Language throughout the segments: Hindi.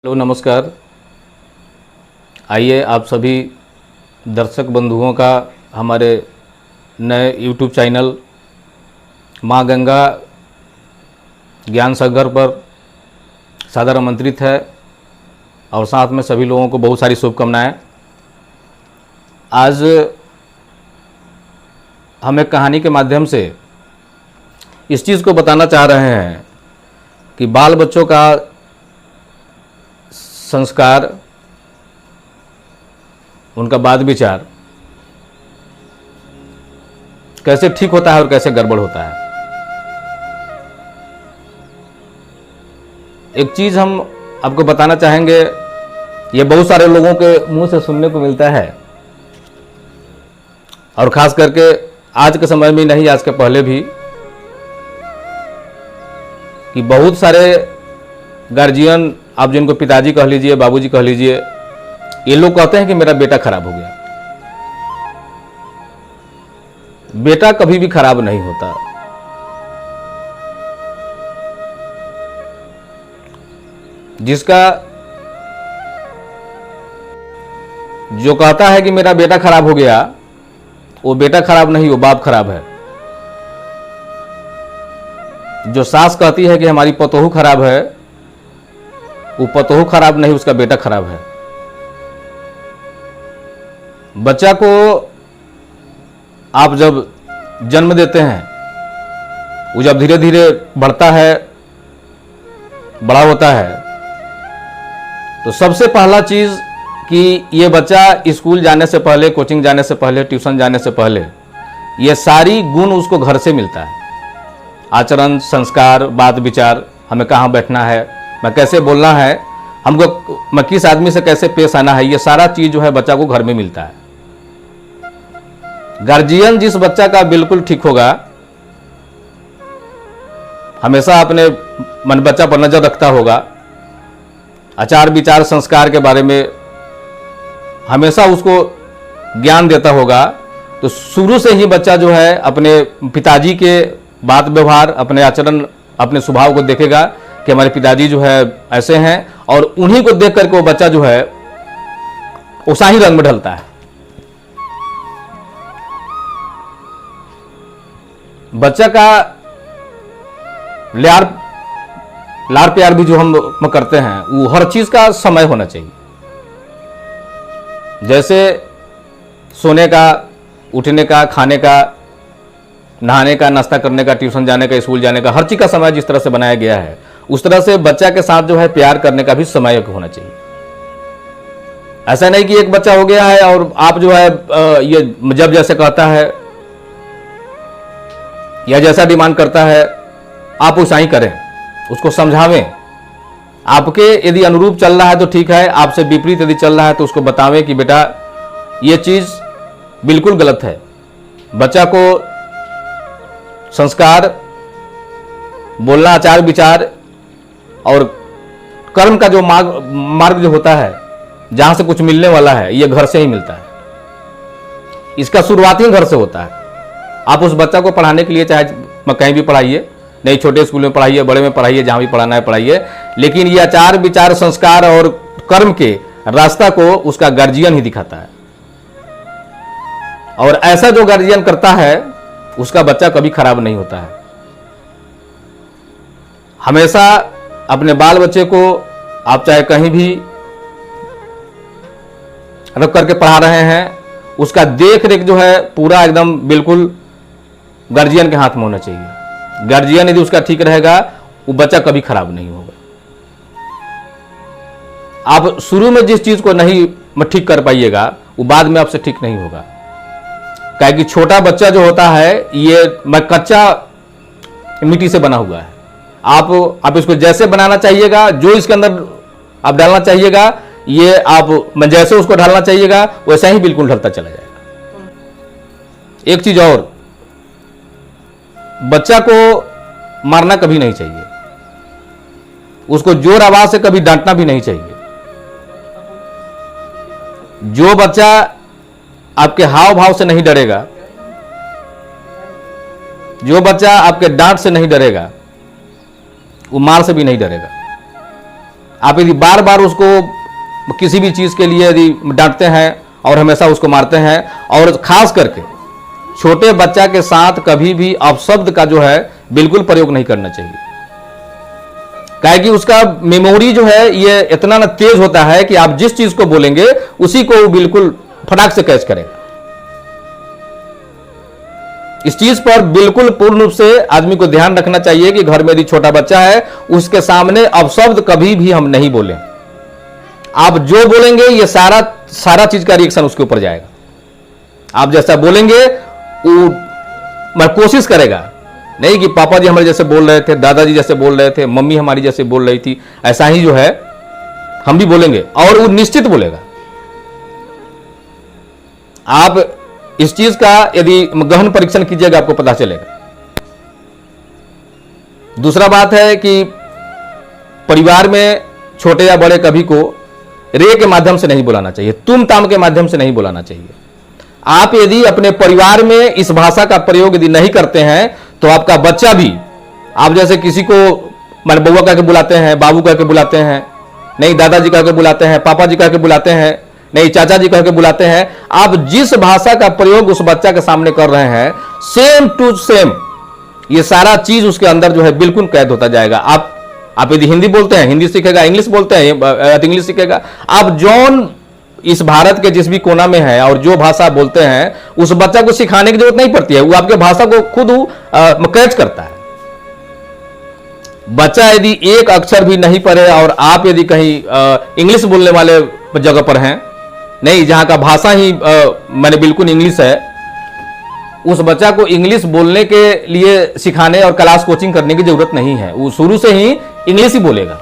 हेलो नमस्कार। आइए आप सभी दर्शक बंधुओं का हमारे नए यूट्यूब चैनल माँ गंगा ज्ञान सागर पर सादर आमंत्रित है और साथ में सभी लोगों को बहुत सारी शुभकामनाएं। आज हम एक कहानी के माध्यम से इस चीज़ को बताना चाह रहे हैं कि बाल बच्चों का संस्कार, उनका बात विचार कैसे ठीक होता है और कैसे गड़बड़ होता है। एक चीज़ हम आपको बताना चाहेंगे, ये बहुत सारे लोगों के मुंह से सुनने को मिलता है और ख़ास करके आज के समय में नहीं, आज के पहले भी, कि बहुत सारे गार्जियन, आप जिनको पिताजी कह लीजिए, बाबूजी कह लीजिए, ये लोग कहते हैं कि मेरा बेटा खराब हो गया। बेटा कभी भी खराब नहीं होता। जिसका जो कहता है कि मेरा बेटा खराब हो गया, वो बेटा खराब नहीं, वो बाप खराब है। जो सास कहती है कि हमारी पतोहू खराब है, वो पतोहू खराब नहीं, उसका बेटा खराब है। बच्चा को आप जब जन्म देते हैं, वो जब धीरे धीरे बढ़ता है, बड़ा होता है, तो सबसे पहला चीज कि ये बच्चा स्कूल जाने से पहले, कोचिंग जाने से पहले, ट्यूशन जाने से पहले, ये सारी गुण उसको घर से मिलता है। आचरण, संस्कार, बात विचार, हमें कहाँ बैठना है, मैं कैसे बोलना है, हमको मैं किस आदमी से कैसे पेश आना है, ये सारा चीज जो है बच्चा को घर में मिलता है। गार्जियन जिस बच्चा का बिल्कुल ठीक होगा, हमेशा अपने मन बच्चा पर नजर रखता होगा, आचार विचार संस्कार के बारे में हमेशा उसको ज्ञान देता होगा, तो शुरू से ही बच्चा जो है अपने पिताजी के बात व्यवहार, अपने आचरण, अपने स्वभाव को देखेगा कि हमारे पिताजी जो है ऐसे हैं, और उन्हीं को देख करके वो बच्चा जो है उसा ही रंग में ढलता है। बच्चा का लाड़ प्यार भी जो हम करते हैं, वो हर चीज का समय होना चाहिए। जैसे सोने का, उठने का, खाने का, नहाने का, नाश्ता करने का, ट्यूशन जाने का, स्कूल जाने का, हर चीज का समय जिस तरह से बनाया गया है, उस तरह से बच्चा के साथ जो है प्यार करने का भी समय होना चाहिए। ऐसा नहीं कि एक बच्चा हो गया है और आप जो है ये जब जैसे कहता है या जैसा डिमांड करता है, आप वैसा ही करें, उसको समझावें। आपके यदि अनुरूप चल रहा है तो ठीक है, आपसे विपरीत यदि चल रहा है तो उसको बतावें कि बेटा ये चीज बिल्कुल गलत है। बच्चा को संस्कार, बोलना, आचार विचार और कर्म का जो मार्ग जो होता है, जहां से कुछ मिलने वाला है, ये घर से ही मिलता है। इसका शुरुआत ही घर से होता है। आप उस बच्चा को पढ़ाने के लिए चाहे कहीं भी पढ़ाइए, नहीं छोटे स्कूल में पढ़ाइए, बड़े में पढ़ाइए, जहां भी पढ़ाना है पढ़ाइए, लेकिन ये आचार विचार संस्कार और कर्म के रास्ता को उसका गार्जियन ही दिखाता है। और ऐसा जो गार्जियन करता है, उसका बच्चा कभी खराब नहीं होता है। हमेशा अपने बाल बच्चे को आप चाहे कहीं भी रख करके पढ़ा रहे हैं, उसका देख रेख जो है पूरा एकदम बिल्कुल गार्जियन के हाथ में होना चाहिए। गार्जियन यदि उसका ठीक रहेगा, वो बच्चा कभी खराब नहीं होगा। आप शुरू में जिस चीज को नहीं ठीक कर पाइएगा, वो बाद में आपसे ठीक नहीं होगा। क्या कि छोटा बच्चा जो होता है, ये कच्चा मिट्टी से बना हुआ है। आप इसको जैसे बनाना चाहिएगा, जो इसके अंदर आप डालना चाहिएगा, ये आप जैसे उसको ढालना चाहिएगा, वैसा ही बिल्कुल ढलता चला जाएगा। एक चीज और, बच्चा को मारना कभी नहीं चाहिए, उसको जोर आवाज से कभी डांटना भी नहीं चाहिए। जो बच्चा आपके हाव भाव से नहीं डरेगा, जो बच्चा आपके डांट से नहीं डरेगा, वो मार से भी नहीं डरेगा। आप यदि बार बार उसको किसी भी चीज के लिए यदि डांटते हैं और हमेशा उसको मारते हैं, और खास करके छोटे बच्चा के साथ कभी भी अपशब्द का जो है बिल्कुल प्रयोग नहीं करना चाहिए। काहे कि उसका मेमोरी जो है ये इतना ना तेज होता है कि आप जिस चीज को बोलेंगे उसी को वो बिल्कुल फटाक से कैच करेगा। इस चीज पर बिल्कुल पूर्ण रूप से आदमी को ध्यान रखना चाहिए कि घर में यदि छोटा बच्चा है उसके सामने अपशब्द कभी भी हम नहीं बोलें। आप जो बोलेंगे ये सारा चीज का रिएक्शन उसके ऊपर जाएगा। आप जैसा बोलेंगे वो कोशिश करेगा, नहीं कि पापा जी हमारे जैसे बोल रहे थे, दादाजी जैसे बोल रहे थे, मम्मी हमारी जैसे बोल रही थी, ऐसा ही जो है हम भी बोलेंगे, और वो निश्चित बोलेगा। आप इस चीज का यदि गहन परीक्षण कीजिएगा आपको पता चलेगा। दूसरा बात है कि परिवार में छोटे या बड़े कभी को रे के माध्यम से नहीं बुलाना चाहिए, तुम ताम के माध्यम से नहीं बुलाना चाहिए। आप यदि अपने परिवार में इस भाषा का प्रयोग यदि नहीं करते हैं तो आपका बच्चा भी, आप जैसे किसी को मान बउआ कह के बुलाते हैं, बाबू कह के बुलाते हैं, नहीं दादाजी कह के बुलाते हैं, पापा जी कह के बुलाते हैं, नहीं चाचा जी कह के बुलाते हैं, आप जिस भाषा का प्रयोग उस बच्चा के सामने कर रहे हैं सेम टू सेम ये सारा चीज उसके अंदर जो है बिल्कुल कैद होता जाएगा। आप यदि हिंदी बोलते हैं हिंदी सीखेगा, इंग्लिश बोलते हैं इंग्लिश सीखेगा। आप जौन इस भारत के जिस भी कोना में है और जो भाषा बोलते हैं उस बच्चा को सिखाने की जरूरत नहीं पड़ती है, वो आपके भाषा को खुद कैच करता है। बच्चा यदि एक अक्षर भी नहीं पढ़े और आप यदि कहीं इंग्लिश बोलने वाले जगह पर हैं, नहीं जहां का भाषा ही मैंने बिल्कुल इंग्लिश है, उस बच्चा को इंग्लिश बोलने के लिए सिखाने और क्लास कोचिंग करने की जरूरत नहीं है, वो शुरू से ही इंग्लिश ही बोलेगा।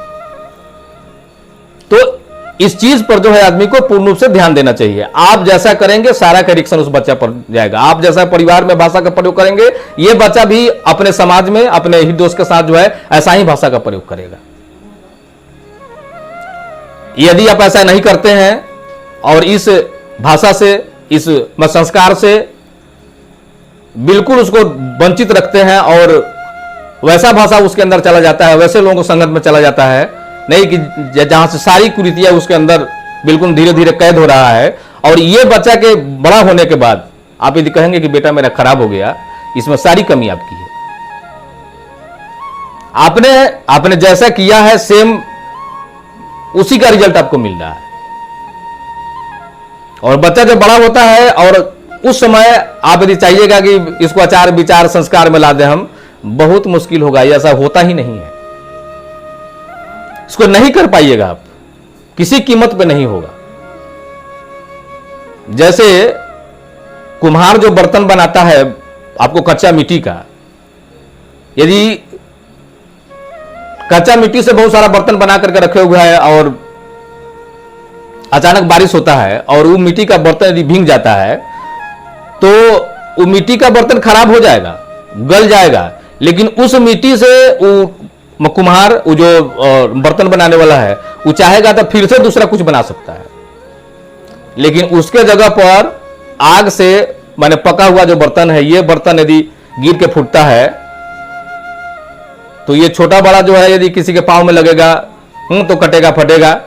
तो इस चीज पर जो है आदमी को पूर्ण रूप से ध्यान देना चाहिए। आप जैसा करेंगे सारा का रिएक्शन उस बच्चा पर जाएगा। आप जैसा परिवार में भाषा का प्रयोग करेंगे ये बच्चा भी अपने समाज में अपने ही दोस्त के साथ जो है ऐसा ही भाषा का प्रयोग करेगा। यदि आप ऐसा नहीं करते हैं और इस भाषा से, इस संस्कार से बिल्कुल उसको वंचित रखते हैं और वैसा भाषा उसके अंदर चला जाता है, वैसे लोगों को संगत में चला जाता है, नहीं कि जहां से सारी कुरीतियां उसके अंदर बिल्कुल धीरे धीरे कैद हो रहा है, और ये बच्चा के बड़ा होने के बाद आप यदि कहेंगे कि बेटा मेरा खराब हो गया, इसमें सारी कमी आपकी है। आपने जैसा किया है सेम उसी का रिजल्ट आपको मिल रहा है। और बच्चा जब बड़ा होता है और उस समय आप यदि चाहिएगा कि इसको आचार विचार संस्कार में ला दें हम, बहुत मुश्किल होगा, ऐसा होता ही नहीं है। इसको नहीं कर पाइएगा आप, किसी कीमत पे नहीं होगा। जैसे कुम्हार जो बर्तन बनाता है आपको कच्चा मिट्टी का, यदि कच्चा मिट्टी से बहुत सारा बर्तन बना करके रखे हुए है और अचानक बारिश होता है और वो मिट्टी का बर्तन यदि भीग जाता है तो वो मिट्टी का बर्तन खराब हो जाएगा, गल जाएगा, लेकिन उस मिट्टी से वो कुम्हार, वो जो बर्तन बनाने वाला है, वो चाहेगा तो फिर से दूसरा कुछ बना सकता है। लेकिन उसके जगह पर आग से माने पका हुआ जो बर्तन है, ये बर्तन यदि गिर के फूटता है तो ये छोटा बड़ा जो है यदि किसी के पांव में लगेगा तो कटेगा फटेगा,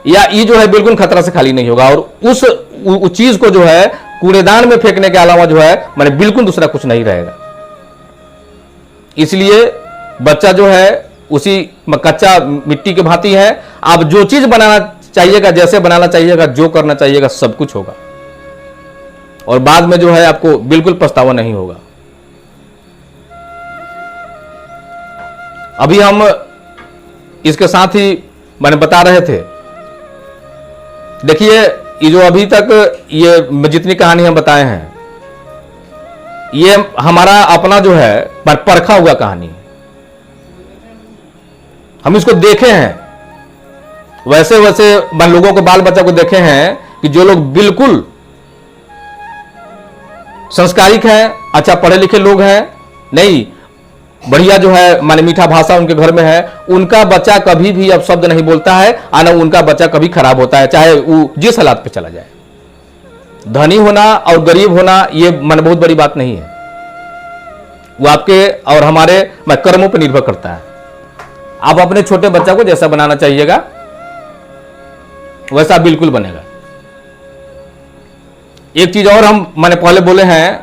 या ये जो है बिल्कुल खतरा से खाली नहीं होगा, और उस चीज को जो है कूड़ेदान में फेंकने के अलावा जो है माने बिल्कुल दूसरा कुछ नहीं रहेगा। इसलिए बच्चा जो है उसी कच्चा मिट्टी की भांति है। आप जो चीज बनाना चाहिएगा, जैसे बनाना चाहिएगा, जो करना चाहिएगा, सब कुछ होगा, और बाद में जो है आपको बिल्कुल पछतावा नहीं होगा। अभी हम इसके साथ ही मैंने बता रहे थे, देखिए ये जो अभी तक ये जितनी कहानी हम बताए हैं ये हमारा अपना जो है परखा हुआ कहानी है। हम इसको देखे हैं, वैसे वैसे लोगों को, बाल बच्चा को देखे हैं कि जो लोग बिल्कुल संस्कारिक हैं, अच्छा पढ़े लिखे लोग हैं, नहीं बढ़िया जो है माने मीठा भाषा उनके घर में है, उनका बच्चा कभी भी अब शब्द नहीं बोलता है, आना उनका बच्चा कभी खराब होता है, चाहे वो जिस हालात पे चला जाए। धनी होना और गरीब होना ये मन बहुत बड़ी बात नहीं है, वो आपके और हमारे कर्मों पर निर्भर करता है। आप अपने छोटे बच्चा को जैसा बनाना चाहिएगा वैसा बिल्कुल बनेगा। एक चीज और हम मैंने पहले बोले हैं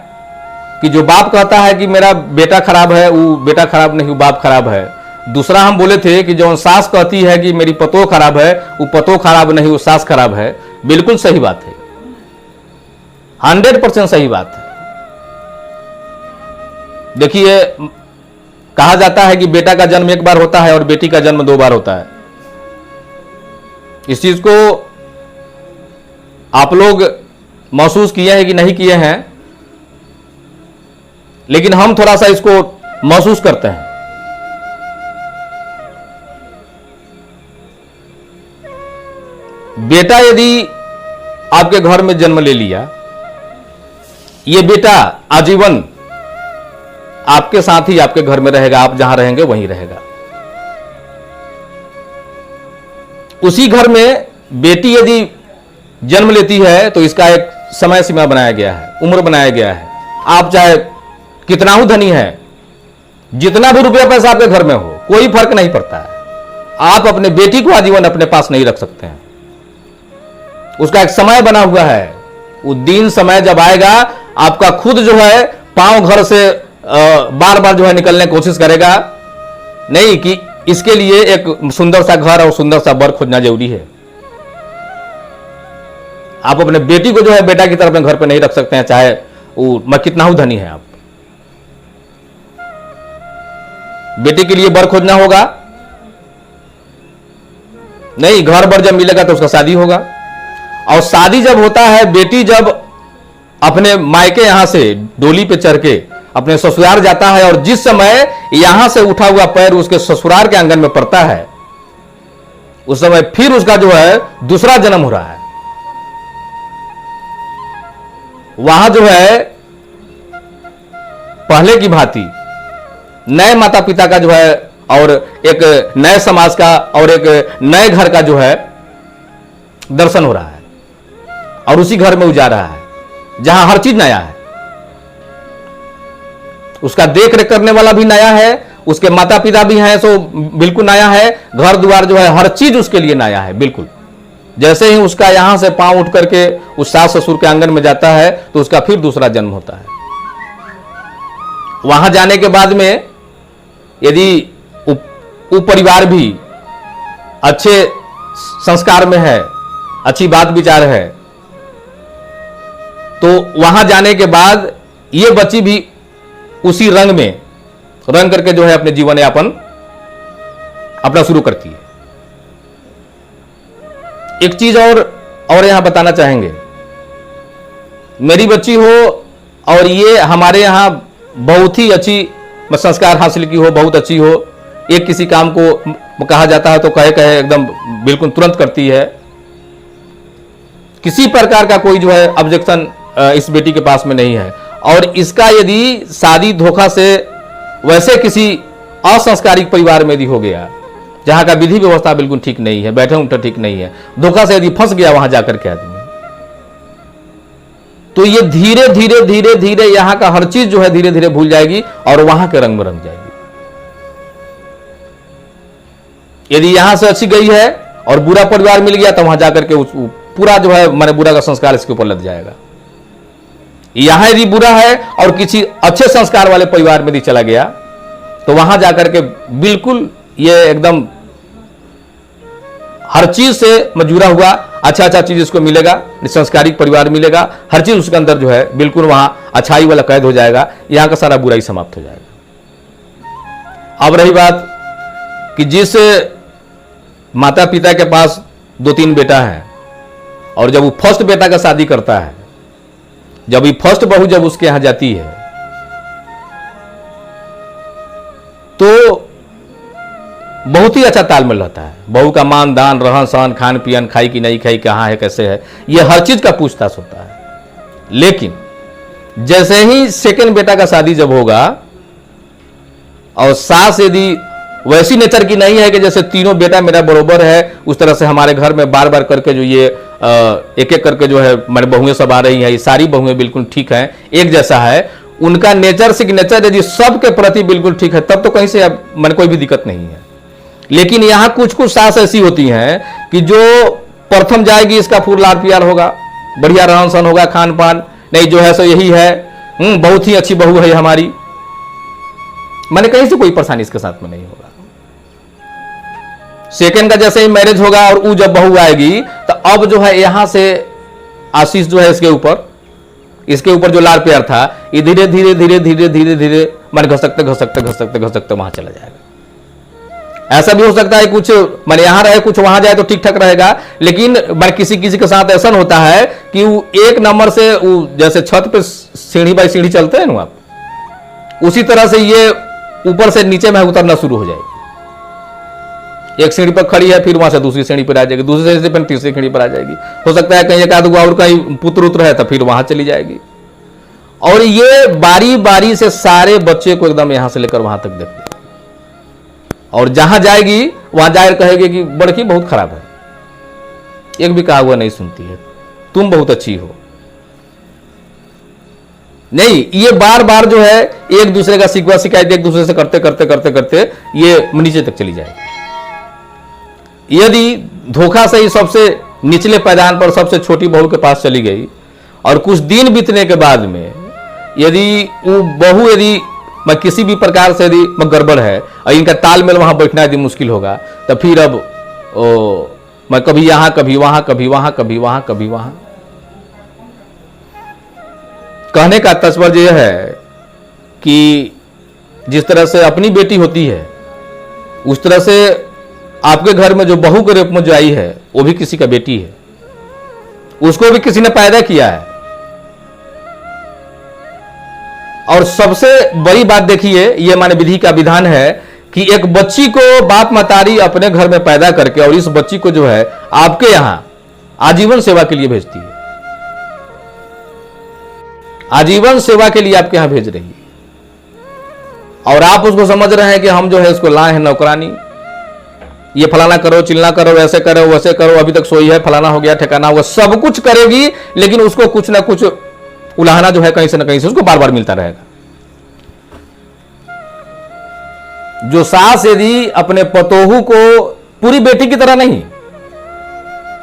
कि जो बाप कहता है कि मेरा बेटा खराब है, वो बेटा खराब नहीं, वो बाप खराब है। दूसरा हम बोले थे कि जो सास कहती है कि मेरी पतोह खराब है, वो पतोह खराब नहीं, वो सास खराब है। बिल्कुल सही बात है, 100% सही बात है। देखिए, कहा जाता है कि बेटा का जन्म एक बार होता है और बेटी का जन्म 2 बार होता है। इस चीज को आप लोग महसूस किए हैं कि नहीं किए हैं, लेकिन हम थोड़ा सा इसको महसूस करते हैं। बेटा यदि आपके घर में जन्म ले लिया, ये बेटा आजीवन आपके साथ ही आपके घर में रहेगा, आप जहां रहेंगे वहीं रहेगा। उसी घर में बेटी यदि जन्म लेती है तो इसका एक समय सीमा बनाया गया है, उम्र बनाया गया है। आप चाहे कितना ही धनी है, जितना भी रुपया पैसा आपके घर में हो, कोई फर्क नहीं पड़ता है, आप अपने बेटी को आजीवन अपने पास नहीं रख सकते हैं। उसका एक समय बना हुआ है। वो दिन समय जब आएगा, आपका खुद जो है पांव घर से बार बार जो है निकलने की कोशिश करेगा, नहीं कि इसके लिए एक सुंदर सा घर और सुंदर सा बर खोजना जरूरी है। आप अपने बेटी को जो है बेटा की तरह अपने घर पे नहीं रख सकते हैं, चाहे वो मैं कितना ही धनी है। आप बेटी के लिए बर खोजना होगा, नहीं घर बर जब मिलेगा तो उसका शादी होगा। और शादी जब होता है, बेटी जब अपने मायके यहां से डोली पे चढ़ के अपने ससुराल जाता है और जिस समय यहां से उठा हुआ पैर उसके ससुराल के आंगन में पड़ता है, उस समय फिर उसका जो है दूसरा जन्म हो रहा है। वहां जो है पहले की भांति नए माता पिता का जो है और एक नए समाज का और एक नए घर का जो है दर्शन हो रहा है, और उसी घर में जा रहा है जहां हर चीज नया है। उसका देख रेख करने वाला भी नया है, उसके माता पिता भी हैं सो बिल्कुल नया है, घर द्वार जो है हर चीज उसके लिए नया है बिल्कुल। जैसे ही उसका यहां से पांव उठ करके उस सास ससुर के आंगन में जाता है तो उसका फिर दूसरा जन्म होता है। वहां जाने के बाद में यदि वो परिवार भी अच्छे संस्कार में है, अच्छी बात विचार है, तो वहां जाने के बाद ये बच्ची भी उसी रंग में रंग करके जो है अपने जीवन यापन अपना शुरू करती है। एक चीज और यहां बताना चाहेंगे, मेरी बच्ची हो और ये हमारे यहां बहुत ही अच्छी संस्कार हासिल की हो, बहुत अच्छी हो, एक किसी काम को कहा जाता है तो कहे एकदम बिल्कुल तुरंत करती है। किसी प्रकार का कोई जो है ऑब्जेक्शन इस बेटी के पास में नहीं है। और इसका यदि शादी धोखा से वैसे किसी असंस्कारिक परिवार में यदि हो गया, जहां का विधि व्यवस्था बिल्कुल ठीक नहीं है, बैठे उठे ठीक नहीं है, धोखा से यदि फंस गया वहां जाकर के आदमी, तो ये धीरे धीरे धीरे धीरे यहां का हर चीज जो है धीरे धीरे भूल जाएगी और वहां के रंग में रंग जाएगी। यदि यहां से अच्छी गई है और बुरा परिवार मिल गया तो वहां जाकर के पूरा जो है माने बुरा का संस्कार इसके ऊपर लग जाएगा। यहां यदि बुरा है और किसी अच्छे संस्कार वाले परिवार में यदि चला गया तो वहां जाकर के बिल्कुल ये एकदम हर चीज से जुड़ा हुआ अच्छा चीज इसको मिलेगा, संस्कारिक परिवार मिलेगा, हर चीज उसके अंदर जो है बिल्कुल वहां अच्छाई वाला कैद हो जाएगा, यहां का सारा बुराई समाप्त हो जाएगा। अब रही बात कि जिस माता पिता के पास 2-3 बेटा है और जब वो फर्स्ट बेटा का शादी करता है, जब ये फर्स्ट बहू जब उसके यहां जाती है तो बहुत ही अच्छा तालमेल रहता है। बहू का मान दान, रहन सहन, खान पियन, खाई कि नहीं खाई, कहां है, कैसे है, ये हर चीज का पूछताछ होता है। लेकिन जैसे ही सेकंड बेटा का शादी जब होगा और सास यदि वैसी नेचर की नहीं है कि जैसे तीनों बेटा मेरा बरोबर है, उस तरह से हमारे घर में बार बार करके जो ये एक एक करके जो है मेरे बहुएं सब आ रही हैं, ये सारी बहुएं बिल्कुल ठीक हैं, एक जैसा है, उनका नेचर सिग्नेचर यदि सबके प्रति बिल्कुल ठीक है, तब तो कहीं से मन कोई भी दिक्कत नहीं है। लेकिन यहां कुछ कुछ सास ऐसी होती हैं कि जो प्रथम जाएगी इसका फूल लाल प्यार होगा, बढ़िया रहन सहन होगा, खान पान नहीं जो है सो यही है, बहुत ही अच्छी बहू है हमारी, मैंने कहीं से कोई परेशानी इसके साथ में नहीं होगा। सेकंड का जैसे ही मैरिज होगा और वो जब बहू आएगी तो अब जो है यहां से आशीष जो है इसके ऊपर जो लाल प्यार था ये धीरे धीरे धीरे धीरे धीरे धीरे मन घसकते घसकते घसकते घसकते वहां चला जाएगा। ऐसा भी हो सकता है कुछ मैंने यहां रहे कुछ वहां जाए तो ठीक ठाक रहेगा, लेकिन मैं किसी किसी के साथ ऐसा होता है कि वो एक नंबर से वो जैसे छत पे सीढ़ी बाई सीढ़ी चलते हैं ना आप, उसी तरह से ये ऊपर से नीचे में उतरना शुरू हो जाएगी। एक सीढ़ी पर खड़ी है, फिर वहां से दूसरी सीढ़ी पर आ जाएगी, दूसरी सीढ़ी पर तीसरी सीढ़ी पर आ जाएगी, हो सकता है कहीं एक आध और कहीं पुत्र उत्र है तो फिर वहां चली जाएगी। और ये बारी बारी से सारे बच्चे को एकदम यहां से लेकर वहां तक देखते, और जहां जाएगी वहां जाकर कहेगी कि बड़की बहुत खराब है, एक भी कहा हुआ नहीं सुनती है, तुम बहुत अच्छी हो। नहीं, ये बार बार जो है एक दूसरे का शिकवा शिकायत एक दूसरे से करते करते करते करते ये नीचे तक चली जाएगी। यदि धोखा से ही सबसे निचले पैदान पर सबसे छोटी बहू के पास चली गई और कुछ दिन बीतने के बाद में यदि वो बहू यदि मैं किसी भी प्रकार से यदि गड़बड़ है और इनका तालमेल वहां बैठना यदि मुश्किल होगा तो फिर अब मैं कभी यहां कभी वहां कभी वहां कभी वहां कभी वहां। कहने का तात्पर्य यह है कि जिस तरह से अपनी बेटी होती है उस तरह से आपके घर में जो बहू के रूप में जो आई है वो भी किसी का बेटी है, उसको भी किसी ने पैदा किया है। और सबसे बड़ी बात देखिए, ये माने विधि का विधान है कि एक बच्ची को बाप मतारी अपने घर में पैदा करके और इस बच्ची को जो है आपके यहां आजीवन सेवा के लिए भेजती है, आजीवन सेवा के लिए आपके यहां भेज रही है, और आप उसको समझ रहे हैं कि हम जो है इसको लाए हैं नौकरानी, ये फलाना करो चिल्ला करो ऐसे करो वैसे करो, अभी तक सोई है फलाना हो गया ठिकाना हुआ, सब कुछ करेगी, लेकिन उसको कुछ ना कुछ उलाहना जो है कहीं से ना कहीं से उसको बार बार मिलता रहेगा। जो सास यदि अपने पतोहू को पूरी बेटी की तरह नहीं,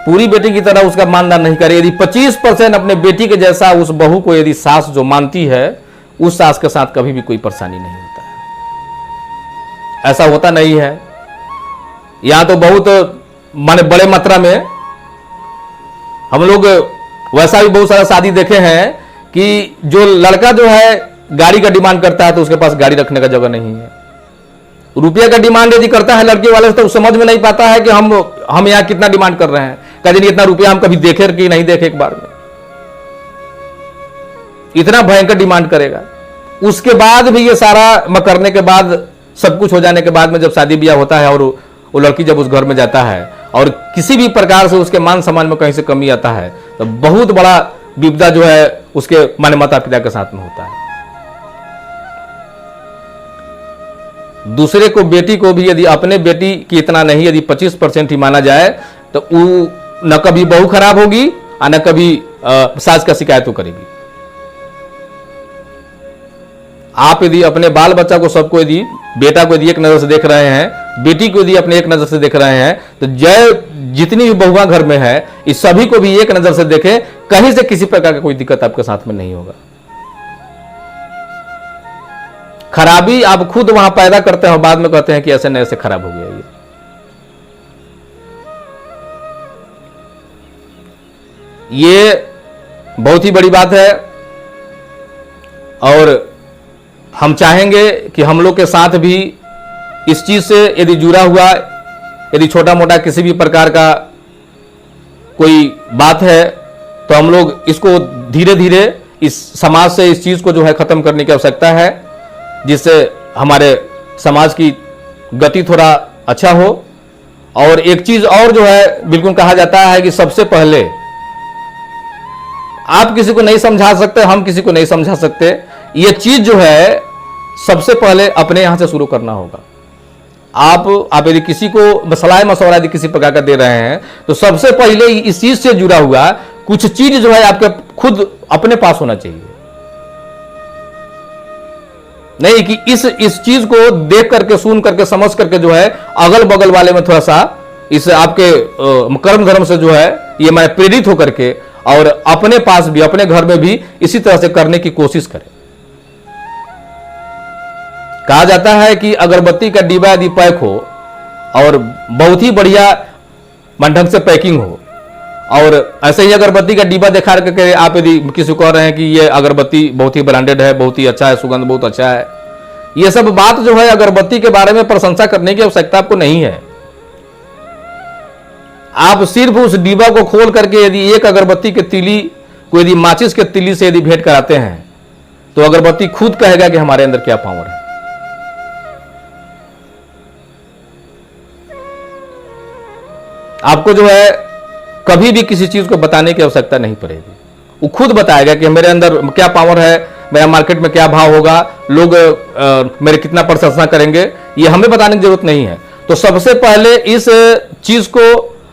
पूरी बेटी की तरह उसका मानदान नहीं करे, यदि 25% अपने बेटी के जैसा उस बहू को यदि सास जो मानती है, उस सास के साथ कभी भी कोई परेशानी नहीं होता है। ऐसा होता नहीं है। यहां तो बहुत माने बड़े मात्रा में हम लोग वैसा भी बहुत सारा शादी देखे हैं कि जो लड़का जो है गाड़ी का डिमांड करता है तो उसके पास गाड़ी रखने का जगह नहीं है, रुपये का डिमांड यदि करता है लड़के वाले तो समझ में नहीं पाता है कि हम यहाँ कितना डिमांड कर रहे हैं, कहते इतना रुपया हम कभी देखे कि नहीं देखे, एक बार में इतना भयंकर डिमांड करेगा। उसके बाद भी ये सारा करने के बाद सब कुछ हो जाने के बाद में जब शादी ब्याह होता है और वो लड़की जब उस घर में जाता है और किसी भी प्रकार से उसके मान सम्मान में कहीं से कमी आता है तो बहुत बड़ा विपदा जो है उसके माने माता पिता के साथ में होता है। दूसरे को बेटी को भी यदि अपने बेटी की इतना नहीं यदि 25% ही माना जाए तो वो न कभी बहू खराब होगी और न कभी सास का शिकायत करेगी। आप यदि अपने बाल बच्चा को सबको यदि बेटा को यदि एक नजर से देख रहे हैं, बेटी को यदि अपने एक नजर से देख रहे हैं, तो जय जितनी भी बहुआ घर में है इस सभी को भी एक नजर से देखें, कहीं से किसी प्रकार का कोई दिक्कत आपके साथ में नहीं होगा। खराबी आप खुद वहां पैदा करते हैं और बाद में कहते हैं कि ऐसे न ऐसे खराब हो गया। ये बहुत ही बड़ी बात है और हम चाहेंगे कि हम लोग के साथ भी इस चीज से यदि जुड़ा हुआ यदि छोटा मोटा किसी भी प्रकार का कोई बात है तो हम लोग इसको धीरे धीरे इस समाज से इस चीज को जो है खत्म करने की आवश्यकता है, जिससे हमारे समाज की गति थोड़ा अच्छा हो। और एक चीज और जो है बिल्कुल कहा जाता है कि सबसे पहले आप किसी को नहीं समझा सकते, हम किसी को नहीं समझा सकते, ये चीज जो है सबसे पहले अपने यहां से शुरू करना होगा। आप यदि किसी को सलाह मशवरा यदि किसी प्रकार का दे रहे हैं तो सबसे पहले इस चीज से जुड़ा हुआ कुछ चीज जो है आपके खुद अपने पास होना चाहिए, नहीं कि इस चीज को देख करके सुन करके समझ करके जो है अगल बगल वाले में थोड़ा सा इस आपके कर्म धर्म से जो है ये मैं प्रेरित होकर के और अपने पास भी, अपने घर में भी इसी तरह से करने की कोशिश करें। कहा जाता है कि अगरबत्ती का डिब्बा यदि पैक हो और बहुत ही बढ़िया ढंग से पैकिंग हो, और ऐसे ही अगरबत्ती का डिब्बा दिखा करके आप यदि किसी को कह रहे हैं कि ये अगरबत्ती बहुत ही ब्रांडेड है, बहुत ही अच्छा है, सुगंध बहुत अच्छा है, ये सब बात जो है अगरबत्ती के बारे में प्रशंसा करने की आवश्यकता आपको नहीं है। आप सिर्फ उस डिब्बा को खोल करके यदि एक अगरबत्ती के तिली को यदि माचिस के तिली से यदि भेंट कराते हैं तो अगरबत्ती खुद कहेगा कि हमारे अंदर क्या पावर है। आपको जो है कभी भी किसी चीज को बताने की आवश्यकता नहीं पड़ेगी, वो खुद बताएगा कि मेरे अंदर क्या पावर है, मेरा मार्केट में क्या भाव होगा, लोग मेरे कितना प्रशंसा करेंगे, ये हमें बताने की जरूरत नहीं है। तो सबसे पहले इस चीज को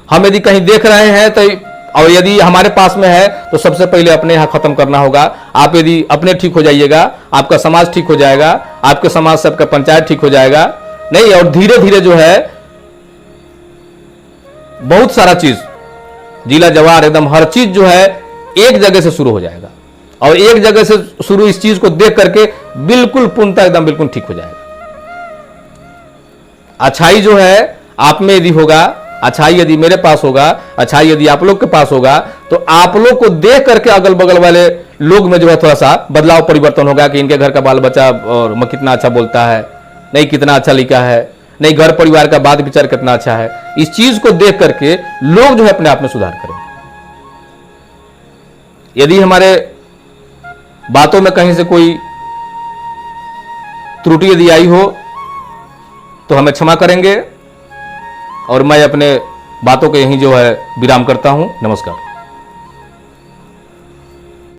हम यदि कहीं देख रहे हैं तो, और यदि हमारे पास में है तो सबसे पहले अपने यहां खत्म करना होगा। आप यदि अपने ठीक हो जाइएगा, आपका समाज ठीक हो जाएगा, आपके समाज से आपका पंचायत ठीक हो जाएगा नहीं, और धीरे धीरे जो है बहुत सारा चीज, जिला जवार एकदम हर चीज जो है एक जगह से शुरू हो जाएगा, और एक जगह से शुरू इस चीज को देख करके बिल्कुल पूर्णतः एकदम बिल्कुल ठीक हो जाएगा। अच्छाई जो है आप में यदि होगा, अच्छाई यदि मेरे पास होगा, अच्छाई यदि आप लोग के पास होगा, तो आप लोग को देख करके अगल बगल वाले लोग में जो है थोड़ा सा बदलाव परिवर्तन होगा कि इनके घर का बाल बच्चा और कितना अच्छा बोलता है, नहीं कितना अच्छा लिखा है, नहीं घर परिवार का बात विचार कितना अच्छा है। इस चीज को देख करके लोग जो है अपने आप में सुधार करेंगे। यदि हमारे बातों में कहीं से कोई त्रुटि यदि आई हो तो हमें क्षमा करेंगे, और मैं अपने बातों को यहीं जो है विराम करता हूं। नमस्कार।